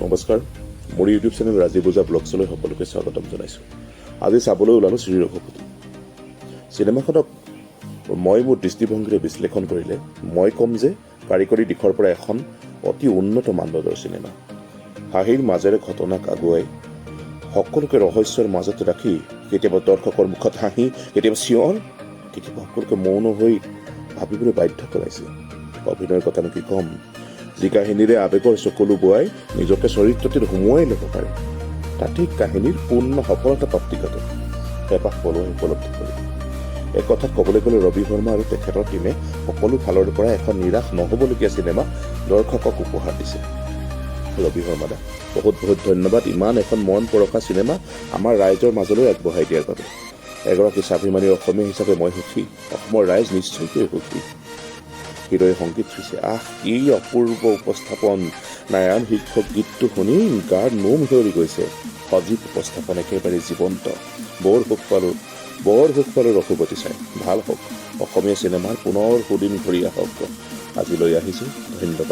নমস্কাৰ, মোৰ YouTube channel Rajiv ওজা ব্লগছলৈ সকলোকে স্বাগতম জনাইছোঁ। আজি চাবলৈ ওলালোঁ শ্ৰী ৰঘুপতি চিনেমাখনক মই মোৰ দৃষ্টিভংগীৰে বিশ্লেষণ কৰিলে মই ক'ম যে কাৰিকৰী দিশৰ পৰা এখন অতি উন্নত মানদণ্ডৰ চিনেমা। হাঁহিৰ মাজেৰে ঘটনাক আগুৱাই সকলোকে ৰহস্যৰ মাজতে ৰাখি কেতিয়াবা দৰ্শকৰ মুখত হাঁহি, কেতিয়াবা চিঞৰ, কেতিয়াবা সকলোকে মৌন হৈ ভাবিবলৈ বাধ্য কৰাইছে। অভিনয়ৰ কথানো কি ক'ম, যি কাহিনীৰে আৱেগৰ চকুলো বোৱাই নিজকে চৰিত্ৰটিত সুমুৱাই ল'ব পাৰে, তাতেই কাহিনীৰ পূৰ্ণ সফলতা প্ৰাপ্তি ঘটে। হেঁপাহ পলোৱাই উপলব্ধি কৰি এই কথাত ক'বলৈ গ'লে ৰবি শৰ্মা আৰু তেখেতৰ টীমে সকলো ফালৰ পৰা এখন নিৰাশ নহ'বলগীয়া চিনেমা দৰ্শকক উপহাৰ দিছে। ৰবি শৰ্মাদা বহুত বহুত ধন্যবাদ ইমান এখন মন পৰশা চিনেমা আমাৰ ৰাইজৰ মাজলৈ আগবঢ়াই দিয়াৰ বাবে। এগৰাকী স্বাভিমানী অসমীয়া হিচাপে মই সুখী, অসমৰ ৰাইজ নিশ্চয়কৈ সুখী। হৃদয় সংগীত সৃষ্টি, কি অপূৰ্ব উপস্থাপন। নাৰায়ণ শীৰ্ষক গীতটো শুনি গাৰ নোম শিয়ৰি গৈছে। সজীৱ উপস্থাপন, একেবাৰে জীৱন্ত। বৰ সুখ পালোঁ ৰঘুপতি চাই। ভাল হওক, অসমীয়া চিনেমাৰ পুনৰ সুদিন ঘূৰি আহক। আজিলৈ আহিছোঁ, ধন্যবাদ।